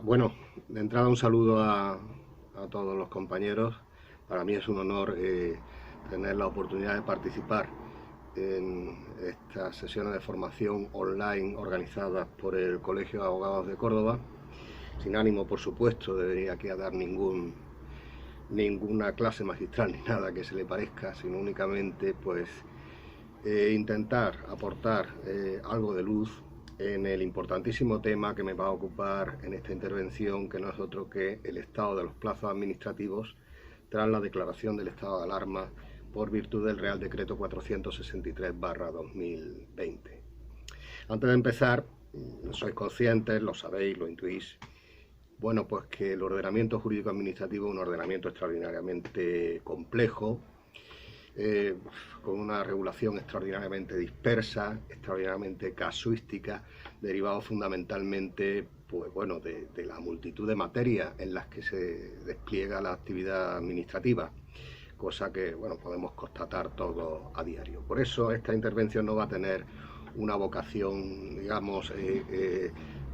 Bueno, de entrada un saludo a todos los compañeros. Para mí es un honor tener la oportunidad de participar en estas sesiones de formación online organizadas por el Colegio de Abogados de Córdoba, sin ánimo, por supuesto, de venir aquí a dar ninguna clase magistral ni nada que se le parezca, sino únicamente pues intentar aportar algo de luz en el importantísimo tema que me va a ocupar en esta intervención, que no es otro que el estado de los plazos administrativos tras la declaración del estado de alarma por virtud del Real Decreto 463/2020. Antes de empezar, sois conscientes, lo sabéis, lo intuís, bueno, pues que el ordenamiento jurídico administrativo es un ordenamiento extraordinariamente complejo, con una regulación extraordinariamente dispersa, extraordinariamente casuística, derivado fundamentalmente pues, bueno, de la multitud de materias en las que se despliega la actividad administrativa, cosa que bueno, podemos constatar todos a diario. Por eso esta intervención no va a tener una vocación, digamos,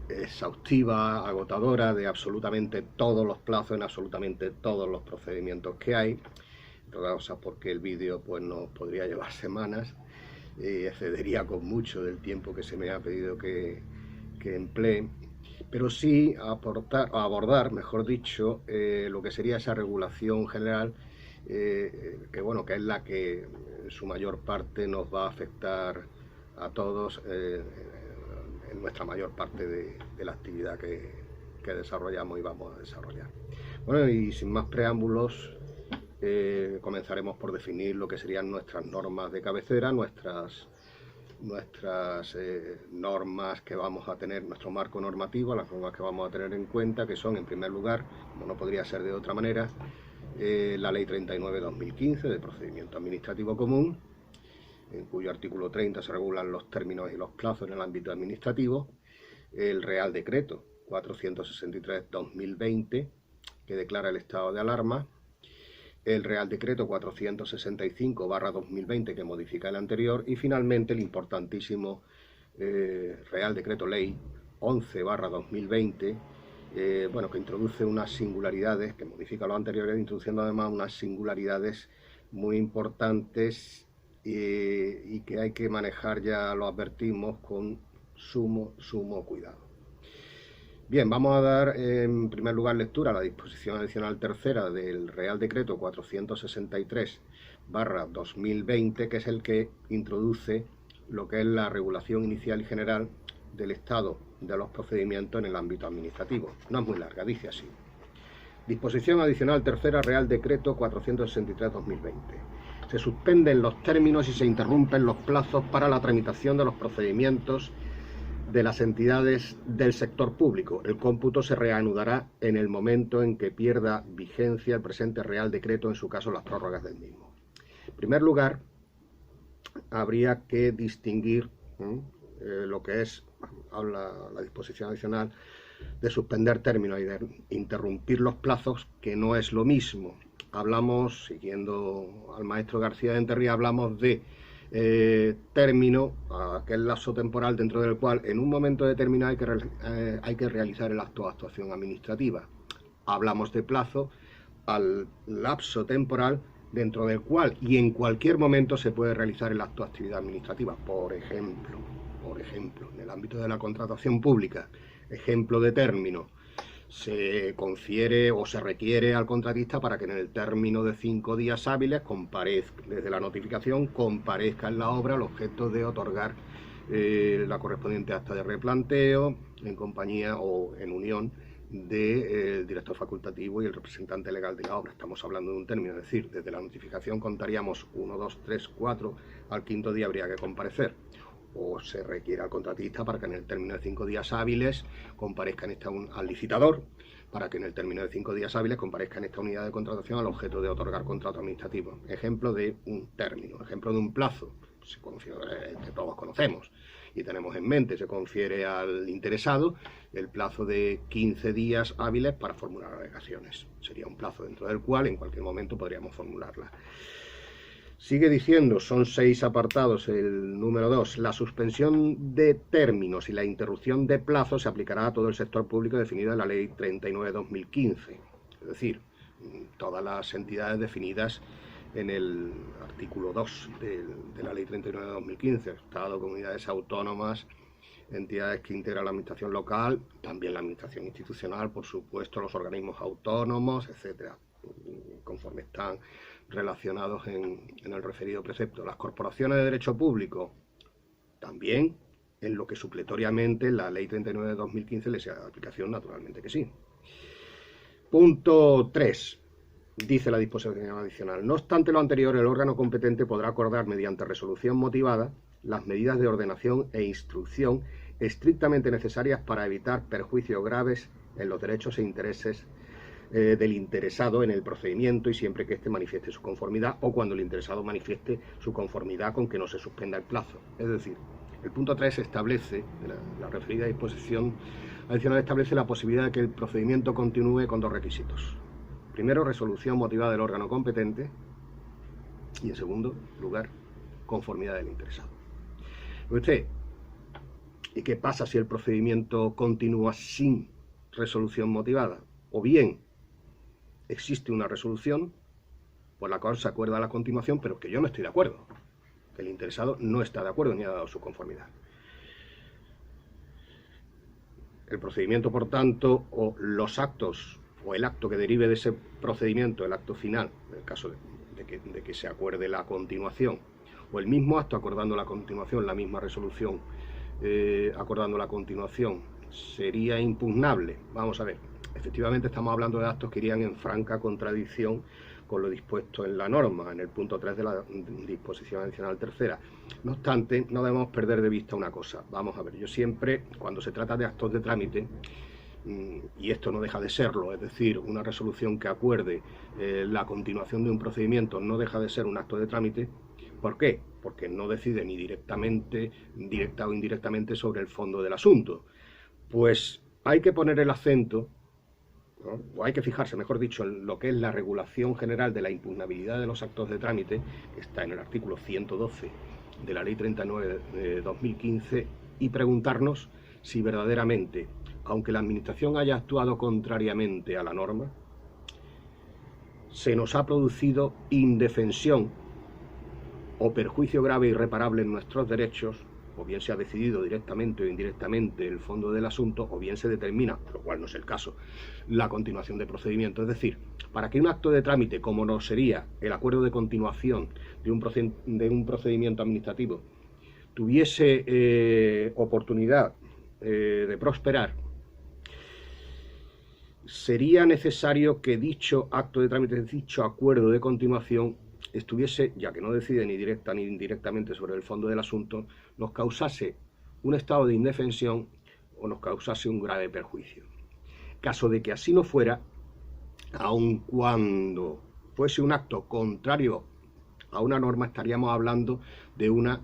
exhaustiva, agotadora de absolutamente todos los plazos en absolutamente todos los procedimientos que hay, o sea, porque el vídeo pues nos podría llevar semanas y excedería con mucho del tiempo que se me ha pedido que emplee, pero sí abordar, mejor dicho, lo que sería esa regulación general, que bueno, que es la que en su mayor parte nos va a afectar a todos en nuestra mayor parte de la actividad que desarrollamos y vamos a desarrollar. Bueno, y sin más preámbulos, comenzaremos por definir lo que serían nuestras normas de cabecera, nuestras normas que vamos a tener, nuestro marco normativo, las normas que vamos a tener en cuenta, que son, en primer lugar, como no podría ser de otra manera, la Ley 39/2015 de Procedimiento Administrativo Común, en cuyo artículo 30 se regulan los términos y los plazos en el ámbito administrativo, el Real Decreto 463/2020, que declara el estado de alarma, el Real Decreto 465/2020, que modifica el anterior, y finalmente el importantísimo Real Decreto Ley 11/2020, bueno, que introduce unas singularidades, que modifica lo anterior, introduciendo además unas singularidades muy importantes y que hay que manejar, ya lo advertimos, con sumo cuidado. Bien, vamos a dar en primer lugar lectura a la disposición adicional tercera del Real Decreto 463/2020, que es el que introduce lo que es la regulación inicial y general del estado de los procedimientos en el ámbito administrativo. No es muy larga, dice así. Disposición adicional tercera, Real Decreto 463/2020. Se suspenden los términos y se interrumpen los plazos para la tramitación de los procedimientos de las entidades del sector público. El cómputo se reanudará en el momento en que pierda vigencia el presente Real Decreto, en su caso las prórrogas del mismo. En primer lugar, habría que distinguir lo que es, habla la disposición adicional, de suspender términos y de interrumpir los plazos, que no es lo mismo. Hablamos, siguiendo al maestro García de Enterría, hablamos de término, aquel lapso temporal dentro del cual en un momento determinado hay que realizar el acto de actuación administrativa. Hablamos de plazo al lapso temporal dentro del cual y en cualquier momento se puede realizar el acto de actividad administrativa. Por ejemplo, en el ámbito de la contratación pública, ejemplo de término, se confiere o se requiere al contratista para que en el término de 5 días hábiles comparezca, desde la notificación, comparezca en la obra al objeto de otorgar la correspondiente acta de replanteo en compañía o en unión del director facultativo y el representante legal de la obra. Estamos hablando de un término, es decir, desde la notificación contaríamos 1, 2, 3, 4, al quinto día habría que comparecer. O se requiere al contratista para que en el término de 5 días hábiles comparezca al licitador, para que en el término de 5 días hábiles comparezca en esta unidad de contratación al objeto de otorgar contrato administrativo. Ejemplo de un término, ejemplo de un plazo, que todos conocemos y tenemos en mente, se confiere al interesado el plazo de 15 días hábiles para formular alegaciones. Sería un plazo dentro del cual en cualquier momento podríamos formularlas. Sigue diciendo, son 6 apartados, el número 2, la suspensión de términos y la interrupción de plazos se aplicará a todo el sector público definido en la Ley 39/2015. Es decir, todas las entidades definidas en el artículo 2 de la Ley 39/2015, Estado, comunidades autónomas, entidades que integran la administración local, también la administración institucional, por supuesto, los organismos autónomos, etcétera, conforme están relacionados en el referido precepto. Las corporaciones de derecho público, también, en lo que supletoriamente la Ley 39/2015 les sea de aplicación, naturalmente que sí. Punto 3. Dice la disposición adicional. No obstante lo anterior, el órgano competente podrá acordar mediante resolución motivada las medidas de ordenación e instrucción estrictamente necesarias para evitar perjuicios graves en los derechos e intereses del interesado en el procedimiento y siempre que éste manifieste su conformidad o cuando el interesado manifieste su conformidad con que no se suspenda el plazo. Es decir, el punto 3 establece, la referida disposición adicional establece la posibilidad de que el procedimiento continúe con 2 requisitos. Primero, resolución motivada del órgano competente y en segundo lugar, conformidad del interesado. ¿Y qué pasa si el procedimiento continúa sin resolución motivada? O bien existe una resolución por la cual se acuerda la continuación, pero que yo no estoy de acuerdo. El interesado no está de acuerdo ni ha dado su conformidad. El procedimiento, por tanto, o los actos, o el acto que derive de ese procedimiento, el acto final, en el caso de que se acuerde la continuación, o el mismo acto acordando la continuación, la misma resolución acordando la continuación, sería impugnable. Vamos a ver, efectivamente estamos hablando de actos que irían en franca contradicción con lo dispuesto en la norma, en el punto 3 de la disposición adicional tercera. No obstante, no debemos perder de vista una cosa. Vamos a ver, yo siempre, cuando se trata de actos de trámite, y esto no deja de serlo, es decir, una resolución que acuerde la continuación de un procedimiento no deja de ser un acto de trámite. ¿Por qué? Porque no decide ni directa o indirectamente sobre el fondo del asunto. Pues hay que poner el acento, ¿no? O hay que fijarse, mejor dicho, en lo que es la regulación general de la impugnabilidad de los actos de trámite, que está en el artículo 112 de la Ley 39 de 2015, y preguntarnos si verdaderamente, aunque la Administración haya actuado contrariamente a la norma, se nos ha producido indefensión o perjuicio grave e irreparable en nuestros derechos, o bien se ha decidido directamente o indirectamente el fondo del asunto, o bien se determina, lo cual no es el caso, la continuación de procedimiento. Es decir, para que un acto de trámite, como no sería el acuerdo de continuación de un procedimiento administrativo, tuviese oportunidad de prosperar, sería necesario que dicho acto de trámite, dicho acuerdo de continuación, estuviese, ya que no decide ni directa ni indirectamente sobre el fondo del asunto, nos causase un estado de indefensión o nos causase un grave perjuicio. Caso de que así no fuera, aun cuando fuese un acto contrario a una norma, estaríamos hablando de una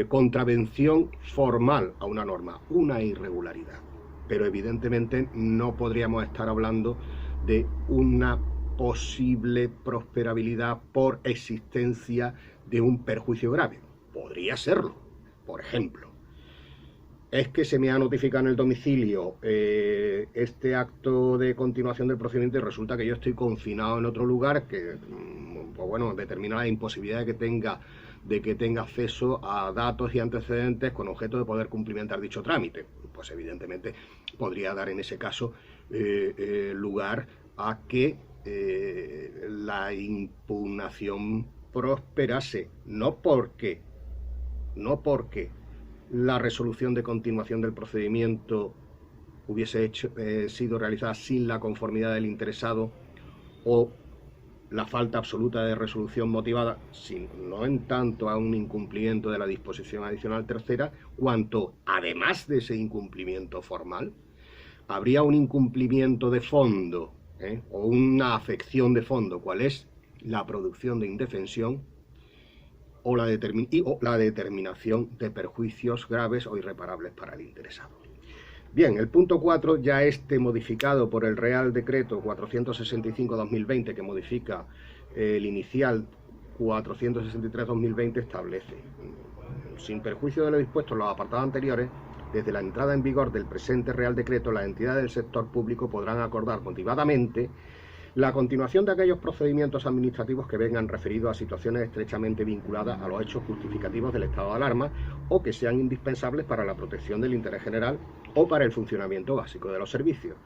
contravención formal a una norma, una irregularidad. Pero evidentemente no podríamos estar hablando de una posible prosperabilidad por existencia de un perjuicio grave. Podría serlo, por ejemplo. Es que se me ha notificado en el domicilio este acto de continuación del procedimiento y resulta que yo estoy confinado en otro lugar que, pues bueno, determina la imposibilidad de que tenga acceso a datos y antecedentes con objeto de poder cumplimentar dicho trámite. Pues evidentemente podría dar en ese caso lugar a que la impugnación prosperase, no porque la resolución de continuación del procedimiento hubiese sido realizada sin la conformidad del interesado o la falta absoluta de resolución motivada, no en tanto a un incumplimiento de la disposición adicional tercera, cuanto, además de ese incumplimiento formal, habría un incumplimiento de fondo, o una afección de fondo, cual es la producción de indefensión o la determinación de perjuicios graves o irreparables para el interesado. Bien, el punto 4, ya modificado por el Real Decreto 465/2020, que modifica el inicial 463/2020 establece: sin perjuicio de lo dispuesto en los apartados anteriores, desde la entrada en vigor del presente Real Decreto, las entidades del sector público podrán acordar motivadamente la continuación de aquellos procedimientos administrativos que vengan referidos a situaciones estrechamente vinculadas a los hechos justificativos del estado de alarma o que sean indispensables para la protección del interés general o para el funcionamiento básico de los servicios.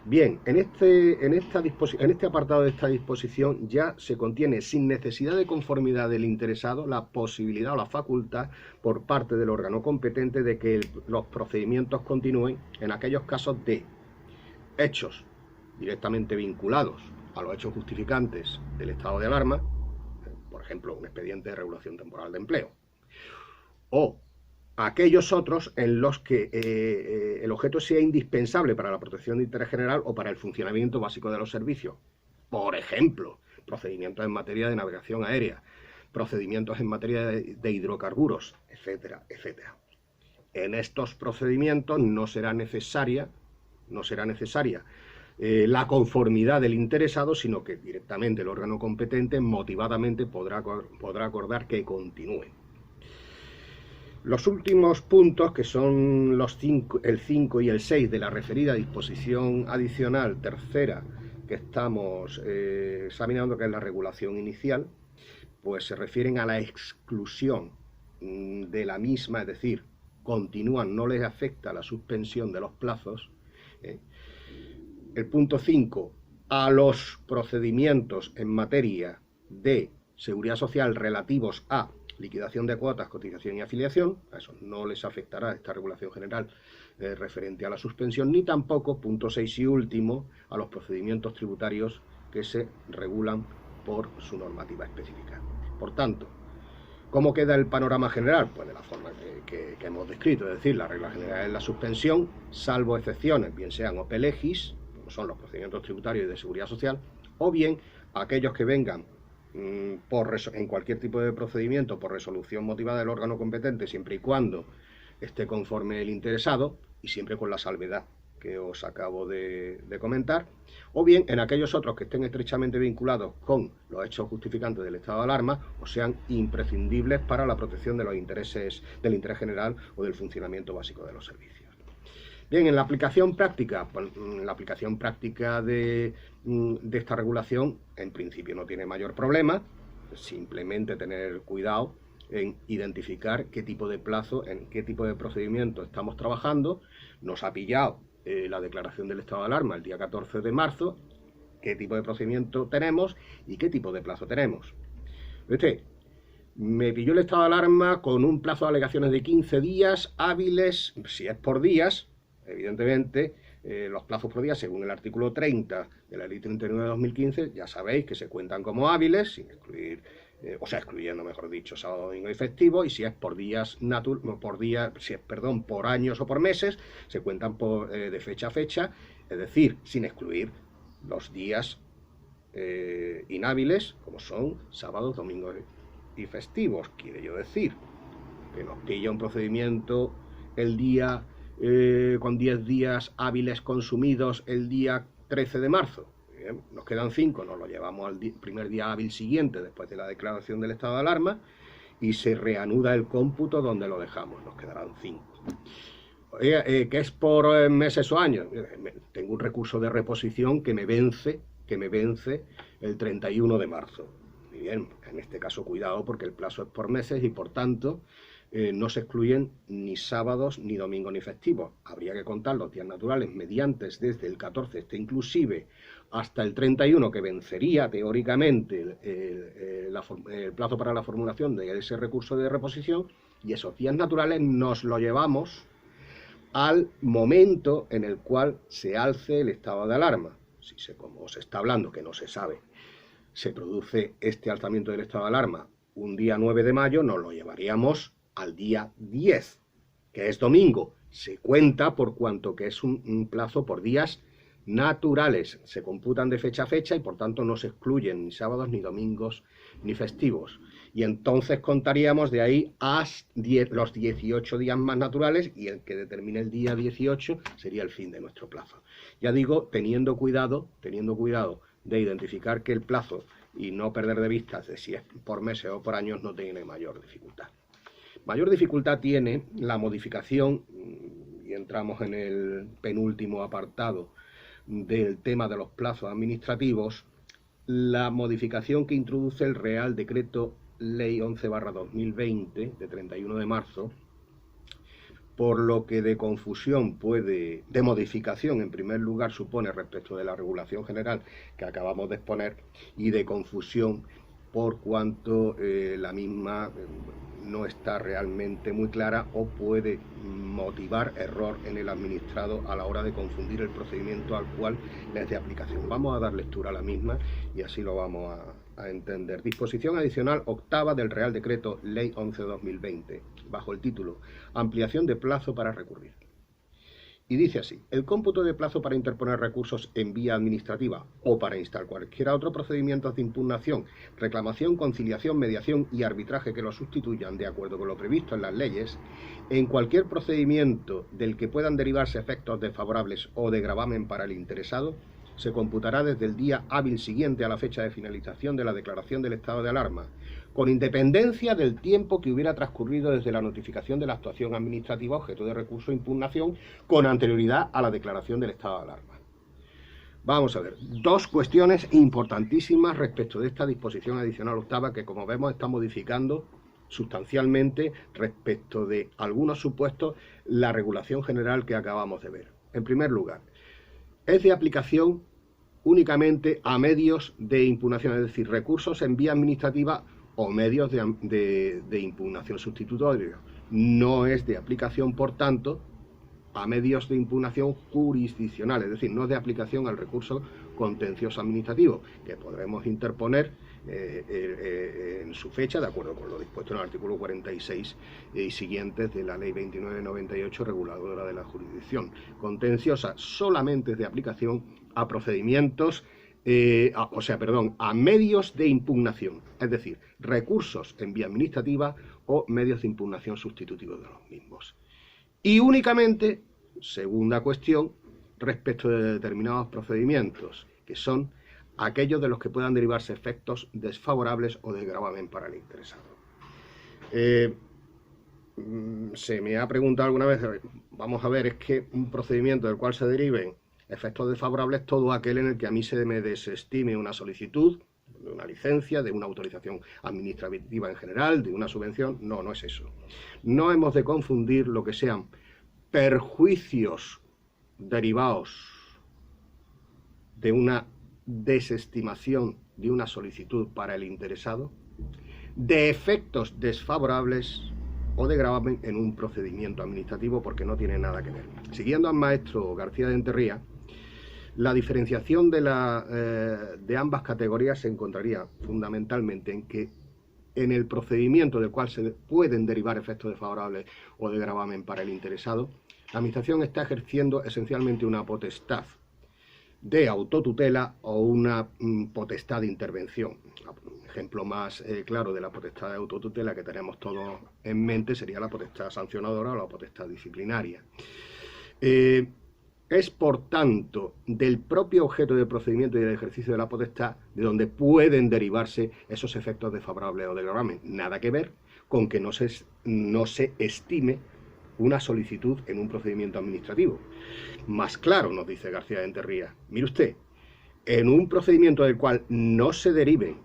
Bien, en este apartado de esta disposición ya se contiene, sin necesidad de conformidad del interesado, la posibilidad o la facultad por parte del órgano competente de que los procedimientos continúen en aquellos casos de hechos directamente vinculados a los hechos justificantes del estado de alarma, por ejemplo, un expediente de regulación temporal de empleo, o aquellos otros en los que el objeto sea indispensable para la protección de interés general o para el funcionamiento básico de los servicios. Por ejemplo, procedimientos en materia de navegación aérea, procedimientos en materia de hidrocarburos, etcétera, etcétera. En estos procedimientos no será necesaria la conformidad del interesado, sino que directamente el órgano competente motivadamente podrá acordar que continúen. Los últimos puntos, que son el 5 y el 6 de la referida disposición adicional tercera que estamos examinando, que es la regulación inicial, pues se refieren a la exclusión de la misma, es decir, continúan, no les afecta la suspensión de los plazos. El punto 5, a los procedimientos en materia de seguridad social relativos a liquidación de cuotas, cotización y afiliación, a eso no les afectará esta regulación general referente a la suspensión, ni tampoco, punto 6 y último, a los procedimientos tributarios que se regulan por su normativa específica. Por tanto, ¿cómo queda el panorama general? Pues de la forma que hemos descrito, es decir, la regla general es la suspensión, salvo excepciones, bien sean ope legis, como son los procedimientos tributarios y de seguridad social, o bien aquellos que vengan en cualquier tipo de procedimiento por resolución motivada del órgano competente, siempre y cuando esté conforme el interesado y siempre con la salvedad que os acabo de comentar, o bien en aquellos otros que estén estrechamente vinculados con los hechos justificantes del estado de alarma o sean imprescindibles para la protección de los intereses del interés general o del funcionamiento básico de los servicios. Bien, en la aplicación práctica, de esta regulación, en principio no tiene mayor problema, simplemente tener cuidado en identificar qué tipo de plazo, en qué tipo de procedimiento estamos trabajando. Nos ha pillado la declaración del estado de alarma el día 14 de marzo, qué tipo de procedimiento tenemos y qué tipo de plazo tenemos. Me pilló el estado de alarma con un plazo de alegaciones de 15 días hábiles, si es por días. Evidentemente, los plazos por día, según el artículo 30 de la Ley 39 de 2015, ya sabéis que se cuentan como hábiles, sin excluir, excluyendo, mejor dicho, sábado, domingo y festivo, y si es por años o por meses, se cuentan de fecha a fecha, es decir, sin excluir los días inhábiles, como son sábados, domingos y festivos. Quiere yo decir que nos pilla un procedimiento el día con 10 días hábiles consumidos el día 13 de marzo. Bien, nos quedan 5, nos lo llevamos al primer día hábil siguiente después de la declaración del estado de alarma y se reanuda el cómputo donde lo dejamos, nos quedarán 5. ¿Qué es por meses o años? Tengo un recurso de reposición que me vence el 31 de marzo. Muy bien, en este caso cuidado porque el plazo es por meses y por tanto no se excluyen ni sábados, ni domingos, ni festivos. Habría que contar los días naturales mediantes desde el 14, inclusive hasta el 31, que vencería teóricamente el plazo para la formulación de ese recurso de reposición, y esos días naturales nos lo llevamos al momento en el cual se alce el estado de alarma. Como se está hablando, que no se sabe, se produce este alzamiento del estado de alarma un día 9 de mayo, nos lo llevaríamos al día 10, que es domingo. Se cuenta por cuanto que es un plazo por días naturales. Se computan de fecha a fecha y por tanto no se excluyen ni sábados, ni domingos, ni festivos. Y entonces contaríamos de ahí a los 18 días más naturales y el que determine el día 18 sería el fin de nuestro plazo. Ya digo, teniendo cuidado de identificar que el plazo y no perder de vista de si es por meses o por años no tiene mayor dificultad. Mayor dificultad tiene la modificación, y entramos en el penúltimo apartado del tema de los plazos administrativos, la modificación que introduce el Real Decreto Ley 11/2020 de 31 de marzo, por lo que de confusión de modificación en primer lugar supone respecto de la regulación general que acabamos de exponer, y de confusión por cuanto la misma no está realmente muy clara o puede motivar error en el administrado a la hora de confundir el procedimiento al cual le es de aplicación. Vamos a dar lectura a la misma y así lo vamos a entender. Disposición adicional octava del Real Decreto Ley 11/2020, bajo el título Ampliación de plazo para recurrir. Y dice así: el cómputo de plazo para interponer recursos en vía administrativa o para instar cualquier otro procedimiento de impugnación, reclamación, conciliación, mediación y arbitraje que lo sustituyan de acuerdo con lo previsto en las leyes, en cualquier procedimiento del que puedan derivarse efectos desfavorables o de gravamen para el interesado, se computará desde el día hábil siguiente a la fecha de finalización de la declaración del estado de alarma, con independencia del tiempo que hubiera transcurrido desde la notificación de la actuación administrativa objeto de recurso o impugnación con anterioridad a la declaración del estado de alarma. Vamos a ver, dos cuestiones importantísimas respecto de esta disposición adicional octava que, como vemos, está modificando sustancialmente respecto de algunos supuestos la regulación general que acabamos de ver. En primer lugar, es de aplicación únicamente a medios de impugnación, es decir, recursos en vía administrativa o medios de impugnación sustitutoria. No es de aplicación, por tanto, a medios de impugnación jurisdiccional, es decir, no es de aplicación al recurso contencioso administrativo, que podremos interponer en su fecha, de acuerdo con lo dispuesto en el artículo 46 y siguientes de la Ley 29/98, reguladora de la jurisdicción contenciosa. Solamente es de aplicación a procedimientos, a medios de impugnación, es decir, recursos en vía administrativa o medios de impugnación sustitutivos de los mismos. Y únicamente, segunda cuestión, respecto de determinados procedimientos, que son aquellos de los que puedan derivarse efectos desfavorables o de gravamen para el interesado. Se me ha preguntado alguna vez, vamos a ver, es que un procedimiento del cual se deriven efectos desfavorables todo aquel en el que a mí se me desestime una solicitud de una licencia, de una autorización administrativa en general, de una subvención. No, no es eso. No hemos de confundir lo que sean perjuicios derivados de una desestimación de una solicitud para el interesado, de efectos desfavorables o de gravamen en un procedimiento administrativo, porque no tiene nada que ver. Siguiendo al maestro García de Enterría, la diferenciación de ambas categorías se encontraría fundamentalmente en que en el procedimiento del cual se pueden derivar efectos desfavorables o de gravamen para el interesado, la Administración está ejerciendo esencialmente una potestad de autotutela o una potestad de intervención. Un ejemplo más claro de la potestad de autotutela que tenemos todos en mente sería la potestad sancionadora o la potestad disciplinaria. Es, por tanto, del propio objeto del procedimiento y del ejercicio de la potestad de donde pueden derivarse esos efectos desfavorables o de gravamen. Nada que ver con que no se estime una solicitud en un procedimiento administrativo. Más claro, nos dice García de Enterría. Mire usted, en un procedimiento del cual no se deriven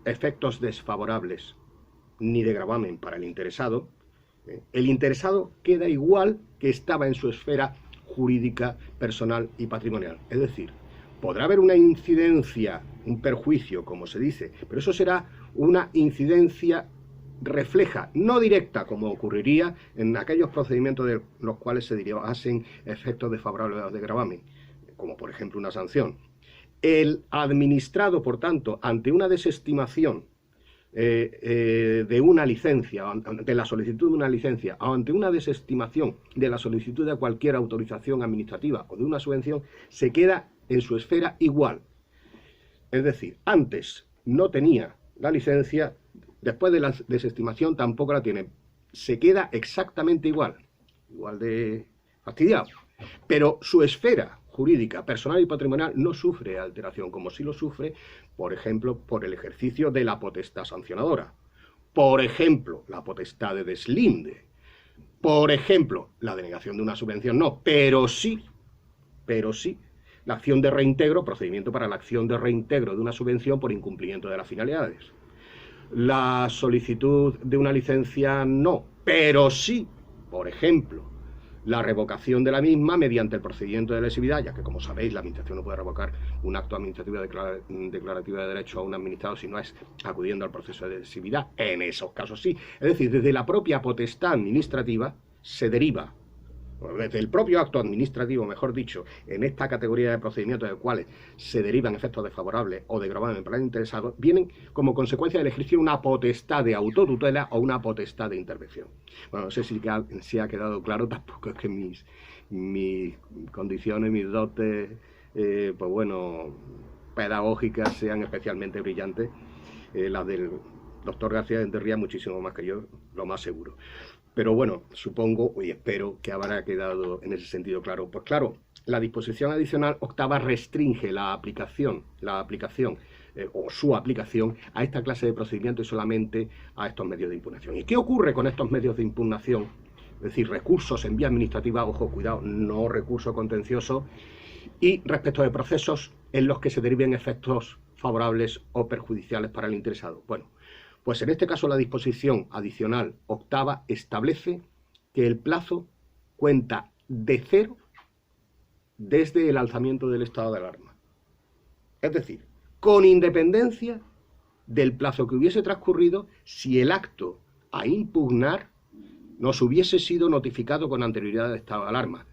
efectos desfavorables ni de gravamen para el interesado queda igual que estaba en su esfera jurídica, personal y patrimonial. Es decir, podrá haber una incidencia, un perjuicio, como se dice, pero eso será una incidencia refleja, no directa, como ocurriría en aquellos procedimientos de los cuales se derivasen efectos desfavorables o de gravamen, como por ejemplo una sanción. El administrado, por tanto, ante una desestimación de una licencia, de la solicitud de una licencia, o ante una desestimación de la solicitud de cualquier autorización administrativa o de una subvención, se queda en su esfera igual. Es decir, antes no tenía la licencia, después de la desestimación tampoco la tiene. Se queda exactamente igual de fastidiado. Pero su esfera jurídica, personal y patrimonial no sufre alteración, como sí lo sufre por ejemplo, por el ejercicio de la potestad sancionadora, por ejemplo, la potestad de deslinde, por ejemplo, la denegación de una subvención no, pero sí, la acción de reintegro, procedimiento para la acción de reintegro de una subvención por incumplimiento de las finalidades. La solicitud de una licencia no, pero sí, por ejemplo, la revocación de la misma mediante el procedimiento de lesividad, ya que, como sabéis, la Administración no puede revocar un acto administrativo declarativo de derecho a un administrado si no es acudiendo al proceso de lesividad. En esos casos sí. Es decir, desde la propia potestad administrativa se deriva, desde el propio acto administrativo, mejor dicho, en esta categoría de procedimientos de los cuales se derivan efectos desfavorables o de gravamen para el interesado, vienen como consecuencia del ejercicio una potestad de autotutela o una potestad de intervención. Bueno, no sé si ha quedado claro, tampoco es que mis condiciones, mis dotes, pues bueno, pedagógicas sean especialmente brillantes. Las del doctor García Enterría muchísimo más que yo, lo más seguro. Pero bueno, supongo y espero que habrá quedado en ese sentido claro. Pues claro, la disposición adicional octava restringe la aplicación o su aplicación a esta clase de procedimientos y solamente a estos medios de impugnación. ¿Y qué ocurre con estos medios de impugnación? Es decir, recursos en vía administrativa, ojo, cuidado, no recurso contencioso, y respecto de procesos en los que se deriven efectos favorables o perjudiciales para el interesado. Bueno, pues en este caso la disposición adicional octava establece que el plazo cuenta de cero desde el alzamiento del estado de alarma. Es decir, con independencia del plazo que hubiese transcurrido si el acto a impugnar nos hubiese sido notificado con anterioridad del estado de alarma.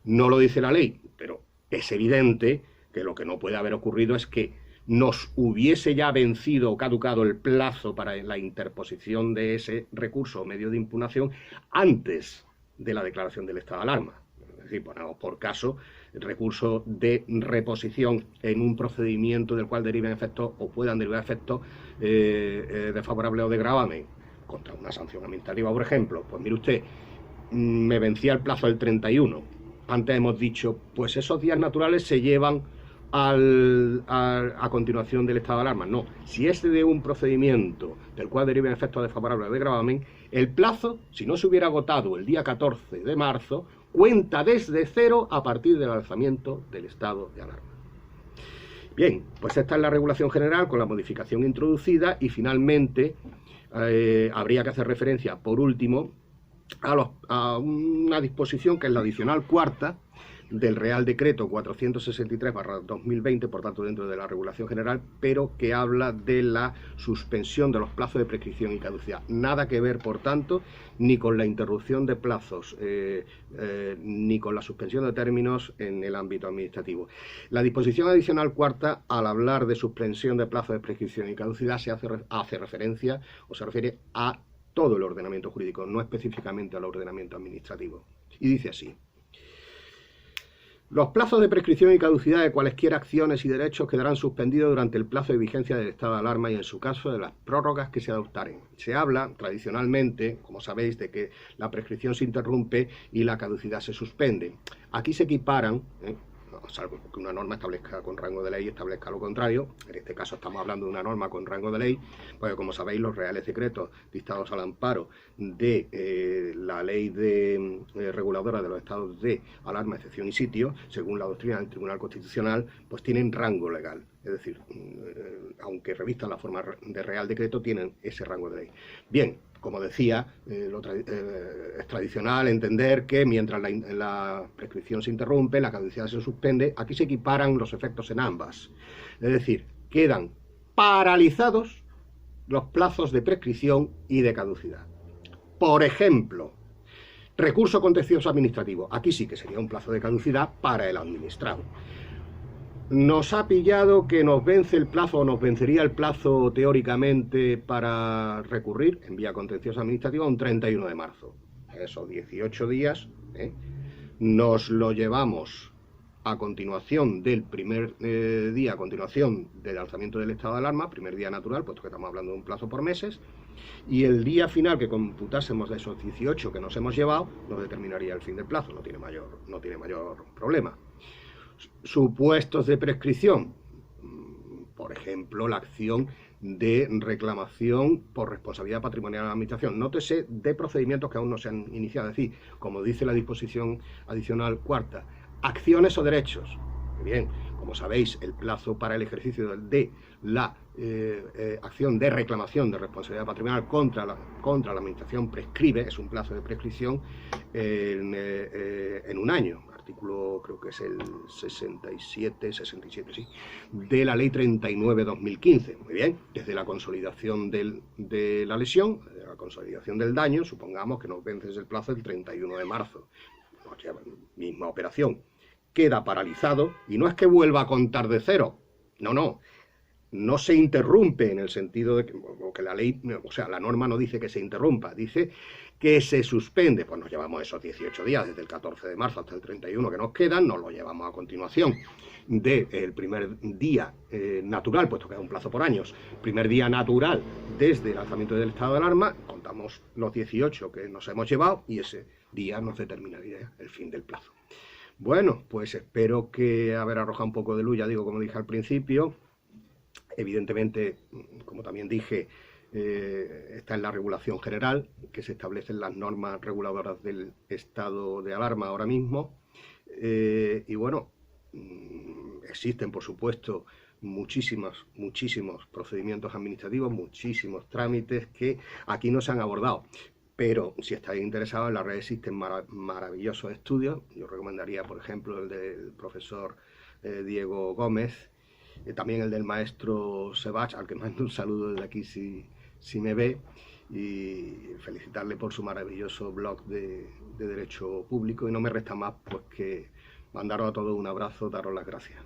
No lo dice la ley, pero es evidente que lo que no puede haber ocurrido es que nos hubiese ya vencido o caducado el plazo para la interposición de ese recurso o medio de impugnación antes de la declaración del estado de alarma. Es decir, ponemos por caso el recurso de reposición en un procedimiento del cual deriven efectos o puedan derivar efectos desfavorables o de gravamen contra una sanción administrativa, por ejemplo. Pues mire usted, me vencía el plazo del 31. Antes hemos dicho, pues esos días naturales se llevan a continuación del estado de alarma. No, si es de un procedimiento del cual deriven efectos desfavorables o de gravamen, el plazo, si no se hubiera agotado el día 14 de marzo, cuenta desde cero a partir del alzamiento del estado de alarma. Bien, pues esta es la regulación general con la modificación introducida y finalmente habría que hacer referencia, por último, a una disposición que es la adicional cuarta del Real Decreto 463/2020, por tanto dentro de la regulación general, pero que habla de la suspensión de los plazos de prescripción y caducidad. Nada que ver, por tanto, ni con la interrupción de plazos, ni con la suspensión de términos en el ámbito administrativo. La disposición adicional cuarta, al hablar de suspensión de plazos de prescripción y caducidad, se hace referencia o se refiere a todo el ordenamiento jurídico, no específicamente al ordenamiento administrativo. Y dice así: los plazos de prescripción y caducidad de cualesquiera acciones y derechos quedarán suspendidos durante el plazo de vigencia del estado de alarma y en su caso de las prórrogas que se adoptaren. Se habla tradicionalmente, como sabéis, de que la prescripción se interrumpe y la caducidad se suspende. Aquí se equiparan, salvo que una norma establezca con rango de ley y establezca lo contrario. En este caso estamos hablando de una norma con rango de ley, porque como sabéis los reales decretos dictados al amparo de la ley reguladora de los estados de alarma, excepción y sitio, según la doctrina del Tribunal Constitucional, pues tienen rango legal. Es decir, aunque revistan la forma de real decreto, tienen ese rango de ley. Bien, como decía, es tradicional entender que mientras la prescripción se interrumpe, la caducidad se suspende. Aquí se equiparan los efectos en ambas. Es decir, quedan paralizados los plazos de prescripción y de caducidad. Por ejemplo, recurso contencioso administrativo. Aquí sí que sería un plazo de caducidad para el administrado. Nos ha pillado que nos vence el plazo, o nos vencería el plazo teóricamente para recurrir en vía contenciosa administrativa un 31 de marzo. Esos 18 días nos lo llevamos a continuación del primer día, a continuación del alzamiento del estado de alarma, primer día natural, puesto que estamos hablando de un plazo por meses, y el día final que computásemos de esos 18 que nos hemos llevado, nos determinaría el fin del plazo, no tiene mayor problema. Supuestos de prescripción, por ejemplo, la acción de reclamación por responsabilidad patrimonial de la Administración. Nótese de procedimientos que aún no se han iniciado, es decir, como dice la disposición adicional cuarta, acciones o derechos. Bien, como sabéis, el plazo para el ejercicio de la acción de reclamación de responsabilidad patrimonial contra la Administración prescribe, es un plazo de prescripción en un año. Artículo, creo que es el 67, sí, de la Ley 39/2015. Muy bien, desde la consolidación de la lesión, de la consolidación del daño, supongamos que nos vence el plazo el 31 de marzo. Misma operación. Queda paralizado y no es que vuelva a contar de cero. No. No se interrumpe en el sentido de que la ley, o sea, la norma no dice que se interrumpa, dice que se suspende. Pues nos llevamos esos 18 días, desde el 14 de marzo hasta el 31 que nos quedan, nos lo llevamos a continuación del primer día natural, puesto que es un plazo por años, primer día natural desde el alzamiento del estado de alarma, contamos los 18 que nos hemos llevado y ese día nos determinaría el fin del plazo. Bueno, pues espero que haber arrojado un poco de luz, ya digo, como dije al principio. Evidentemente, como también dije, está en la regulación general, que se establecen las normas reguladoras del estado de alarma ahora mismo. Y bueno, existen, por supuesto, muchísimos procedimientos administrativos, muchísimos trámites que aquí no se han abordado. Pero si estáis interesados, en la red existen maravillosos estudios. Yo recomendaría, por ejemplo, el del profesor Diego Gómez, también el del maestro Sebach, al que mando un saludo desde aquí si me ve, y felicitarle por su maravilloso blog de Derecho Público. Y no me resta más pues que mandaros a todos un abrazo, daros las gracias.